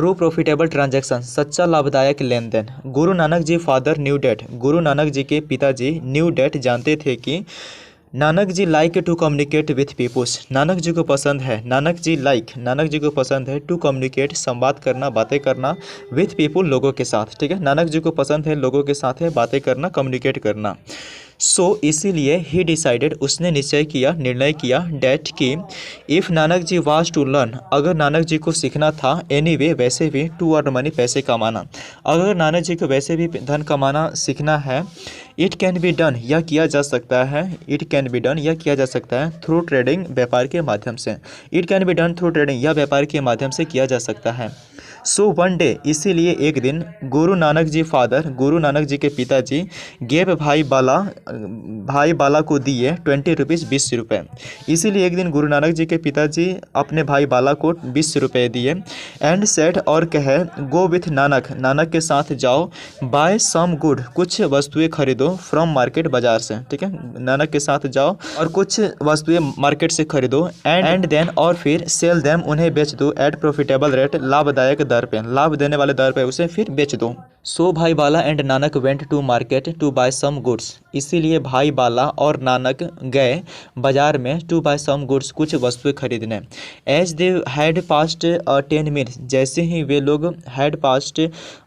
True profitable transaction, सच्चा लाभदायक लेन then. Guru Nanak ji father new date, Guru Nanak ji के पिताजी न्यू डेट जानते थे कि Nanak ji like to communicate with peoples, Nanak ji को पसंद है, नानक जी को पसंद है टू कम्युनिकेट, संवाद करना, बातें करना, विथ पीपुल, लोगों के साथ। ठीक है, नानक जी को पसंद है लोगों के साथ है बातें करना, कम्युनिकेट करना। सो इसीलिए ही डिसाइडेड, उसने निर्णय किया डैट कि if Nanak ji was to learn, अगर नानक जी को सीखना था, एनीवे वैसे भी, टू अर्न मनी, पैसे कमाना, अगर नानक जी को वैसे भी धन कमाना सीखना है, इट कैन बी डन, यह किया जा सकता है, इट कैन बी डन, यह किया जा सकता है थ्रू ट्रेडिंग, व्यापार के माध्यम से। It can be done through trading, यह व्यापार के माध्यम से किया जा सकता है। सो वन डे, इसीलिए एक दिन, गुरु नानक जी फादर, गुरु नानक जी के पिताजी, गेव भाई बाला को दिए 20 रुपीज़, 20 रुपये। इसीलिए एक दिन गुरु नानक जी के पिताजी अपने भाई बाला को 20 रुपये दिए। एंड सेड, और कहे, गो विथ नानक, नानक के साथ जाओ, बाय सम गुड, कुछ वस्तुएं खरीदो, फ्रॉम मार्केट, बाजार से। ठीक है, नानक के साथ जाओ और कुछ वस्तुएं मार्केट से खरीदो, एंड देन, और फिर सेल देम, उन्हें बेच दो, एट प्रॉफिटेबल रेट, लाभदायक दर पे, लाभ देने वाले दर पे उसे फिर बेच दो। So Bhai Bala and Nanak went to market to buy some goods, इसीलिए भाई बाला और नानक गए बाजार में टू बाय सम गुड्स, कुछ वस्तुएं खरीदने। As they had passed 10 miles, जैसे ही वे लोग हैड पास्ट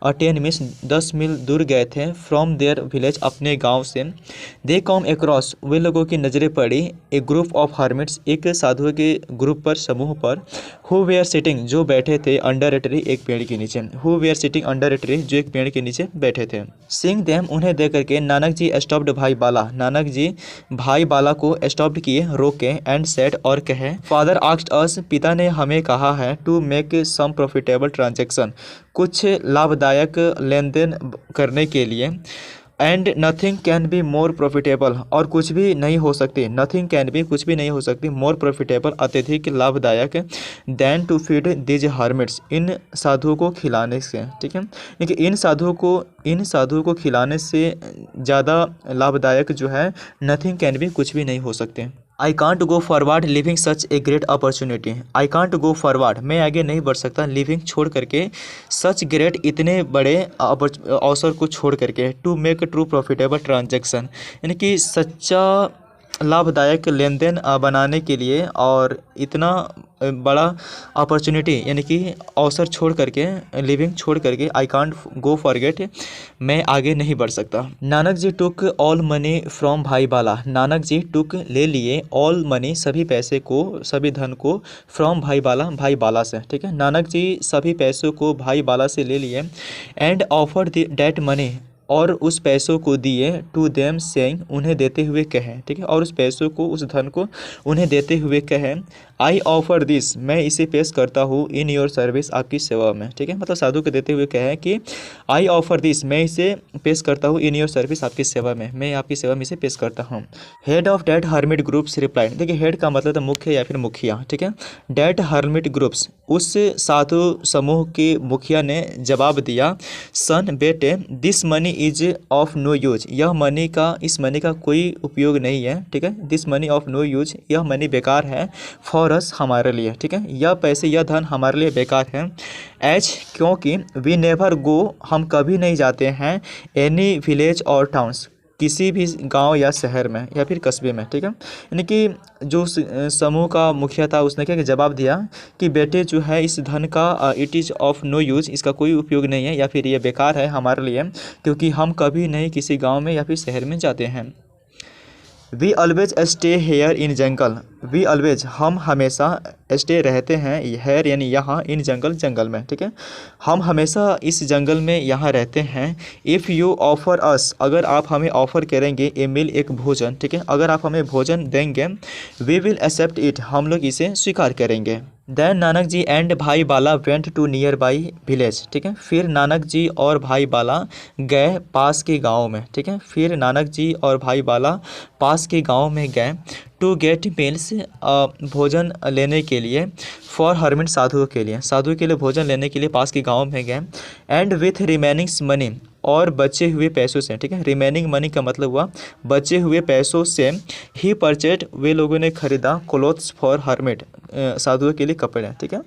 10 मील्स, 10 मील दूर गए थे, फ्रॉम देयर विलेज, अपने गांव से। दे कम अक्रॉस, वे लोगों की नज़रें पड़ी, ए ग्रुप ऑफ हर्मिट्स, एक साधुओं के ग्रुप पर, समूह पर, हु वेयर सिटिंग, जो बैठे थे, अंडर ए ट्री, एक पेड़ के नीचे, who were sitting under a tree, जो एक पेड़ के नीचे बैठे थे। सीइंग देम, उन्हें देख करके, नानक जी स्टॉप्ड भाई बाला, नानक जी भाई बाला को स्टॉप्ड किए, रोके, एंड सेड, और कहे, फादर आस्क्ड अस, पिता ने हमें कहा है, to make some profitable transaction, कुछ लाभदायक लेन देन करने के लिए। And nothing can be more profitable, और कुछ भी नहीं हो सकती, नथिंग कैन बी, कुछ भी नहीं हो सकती, मोर प्रॉफिटेबल, अत्यधिक लाभदायक, than to feed these hermits, इन साधुओं को खिलाने से। ठीक है, देखिए इन साधुओं को खिलाने से ज़्यादा लाभदायक जो है, नथिंग कैन बी, कुछ भी नहीं हो सकते। I can't go forward living such a great opportunity, I can't go forward, मैं आगे नहीं बढ़ सकता, लिविंग, छोड़ करके, सच ग्रेट, इतने बड़े अवसर को छोड़ करके, to make true profitable transaction, यानी कि सच्चा लाभदायक लेन देन बनाने के लिए, और इतना बड़ा अपॉर्चुनिटी, यानी कि अवसर छोड़ करके, लिविंग छोड़ करके, आई कांट गो फॉरगेट, मैं आगे नहीं बढ़ सकता। Nanak ji took all money from भाई बाला, नानक जी टुक, ले लिए, ऑल मनी, सभी पैसे को, सभी धन को, फ्रॉम भाई बाला से। ठीक है, नानक जी सभी पैसों को भाई बाला से ले लिए, एंड ऑफर दैट मनी, और उस पैसों को दिए, टू देम सेइंग, उन्हें देते हुए कहे। ठीक है, और उस पैसों को, उस धन को उन्हें देते हुए कहे, आई ऑफर दिस, मैं इसे पेश करता हूँ, इन योर सर्विस, आपकी सेवा में। ठीक है, मतलब साधु को देते हुए कहे कि आई ऑफर दिस, मैं इसे पेश करता हूँ, इन योर सर्विस, आपकी सेवा में, मैं आपकी सेवा में इसे पेश करता हूँ। Head of that hermit groups replied, देखिए हेड का मतलब मुख्य या फिर मुखिया। ठीक है, डैट हर्मिट ग्रुप्स, उस साधु समूह के मुखिया ने जवाब दिया, सन, बेटे, this money is of no use, यह मनी का, इस मनी का कोई उपयोग नहीं है। ठीक है, this money of no use, यह मनी बेकार है, फॉर अस, हमारे लिए। ठीक है, यह पैसे, यह धन हमारे लिए बेकार है। एज, क्योंकि, वी नेवर गो, हम कभी नहीं जाते हैं, एनी विलेज और टाउन्स, किसी भी गांव या शहर में या फिर कस्बे में। ठीक है, यानी कि जो समूह का मुखिया था, उसने क्या जवाब दिया कि बेटे जो है, इस धन का, it is of no use, इसका कोई उपयोग नहीं है, या फिर ये बेकार है हमारे लिए, क्योंकि हम कभी नहीं किसी गांव में या फिर शहर में जाते हैं। We always stay here in jungle, we always, हम हमेशा, स्टे रहते हैं, हेयर यानी यहाँ, इन जंगल, जंगल में। ठीक है, हम हमेशा इस जंगल में यहाँ रहते हैं। इफ़ यू ऑफर अस, अगर आप हमें ऑफ़र करेंगे, ए मील, एक भोजन। ठीक है, अगर आप हमें भोजन देंगे, वी विल एक्सेप्ट इट, हम लोग इसे स्वीकार करेंगे। Then Nanak ji and Bhai Bala went to nearby village. ठीक है, फिर नानक जी और भाई बाला गए पास के गाँव में। ठीक है, फिर नानक जी और भाई बाला पास के गाँव में गए, टू गेट मील्स, भोजन लेने के लिए, फॉर हर्मिट, साधुओं के लिए भोजन लेने के लिए पास के गाँव में गए। एंड विथ रिमेनिंग्स मनी, और बचे हुए पैसों से। ठीक है, रिमेनिंग मनी का मतलब हुआ बचे हुए पैसों से, ही परचेड, वे लोगों ने खरीदा, क्लोथ्स फॉर हर्मिट, साधुओं के लिए कपड़े, ठीक है।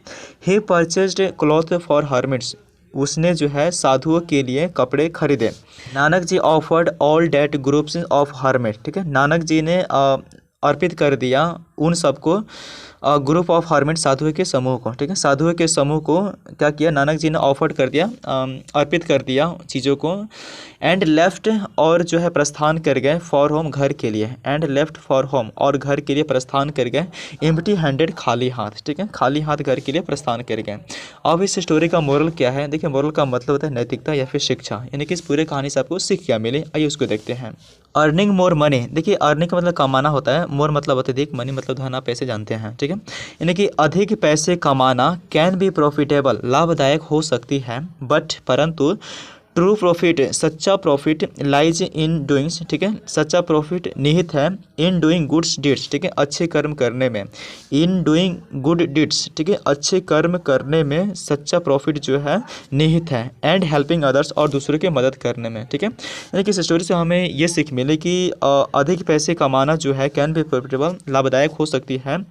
He purchased cloth for hermits, उसने जो है साधुओं के लिए कपड़े खरीदे। Nanak ji offered all that groups of hermit, ठीक है। नानक जी ने अर्पित कर दिया उन सबको, ग्रुप ऑफ हर्मिट, साधुओं के समूह को, ठीक है। साधुओं के समूह को क्या किया, नानक जी ने ऑफर्ड कर दिया, अर्पित कर दिया चीज़ों को। एंड लेफ्ट, और जो है प्रस्थान कर गए, फॉर होम, घर के लिए। एंड लेफ्ट फॉर होम, और घर के लिए प्रस्थान कर गए। एम्प्टी हैंडेड, खाली हाथ, ठीक है। खाली हाथ घर के लिए प्रस्थान कर गए। अब इस स्टोरी का मोरल क्या है, देखिए मोरल का मतलब होता है नैतिकता या फिर शिक्षा, यानी कि इस पूरे कहानी से आपको सीख क्या मिले, आइए उसको देखते हैं। अर्निंग मोर मनी, देखिए अर्निंग का मतलब कमाना होता है, मोर मतलब होता है अधिक, मनी मतलब धन, आप पैसे जानते हैं, ठीक है। यानी कि अधिक पैसे कमाना कैन बी प्रॉफिटेबल, लाभदायक हो सकती है, बट परंतु ट्रू प्रॉफिट, सच्चा प्रॉफिट, लाइज इन डूइंग्स, ठीक है। सच्चा प्रॉफिट निहित है इन डूइंग गुड्स डीड्स, ठीक है, अच्छे कर्म करने में। इन डूइंग गुड डीड्स, ठीक है, अच्छे कर्म करने में सच्चा प्रॉफिट जो है निहित है। एंड हेल्पिंग अदर्स, और दूसरों की मदद करने में, ठीक है। यानी कि इस स्टोरी से हमें ये सीख मिले कि अधिक पैसे कमाना जो है कैन बी प्रॉफिटेबल, लाभदायक हो सकती है,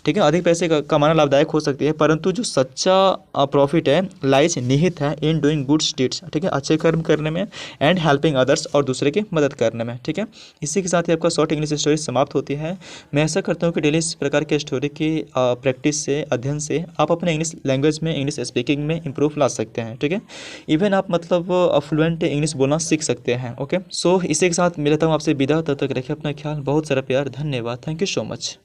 ठीक है। अधिक पैसे कमाना लाभदायक हो सकती है, परंतु जो सच्चा प्रॉफिट है लाइज निहित है इन डूइंग गुड्स डीड्स, ठीक है, अच्छे कर्म करने में। एंड हेल्पिंग अदर्स, और दूसरे की मदद करने में, ठीक है। इसी के साथ ही आपका शॉर्ट इंग्लिश स्टोरी समाप्त होती है। मैं ऐसा करता हूँ कि डेली इस प्रकार के स्टोरी की प्रैक्टिस से, अध्ययन से आप अपने इंग्लिश लैंग्वेज में, इंग्लिश स्पीकिंग में इंप्रूव ला सकते हैं, ठीक है। इवन आप मतलब फ्लुएंट इंग्लिश बोलना सीख सकते हैं। ओके, सो इसी के साथ मिलता हूँ आपसे विदा, तब तक रखिए अपना ख्याल, बहुत सारा प्यार, धन्यवाद, थैंक यू सो मच।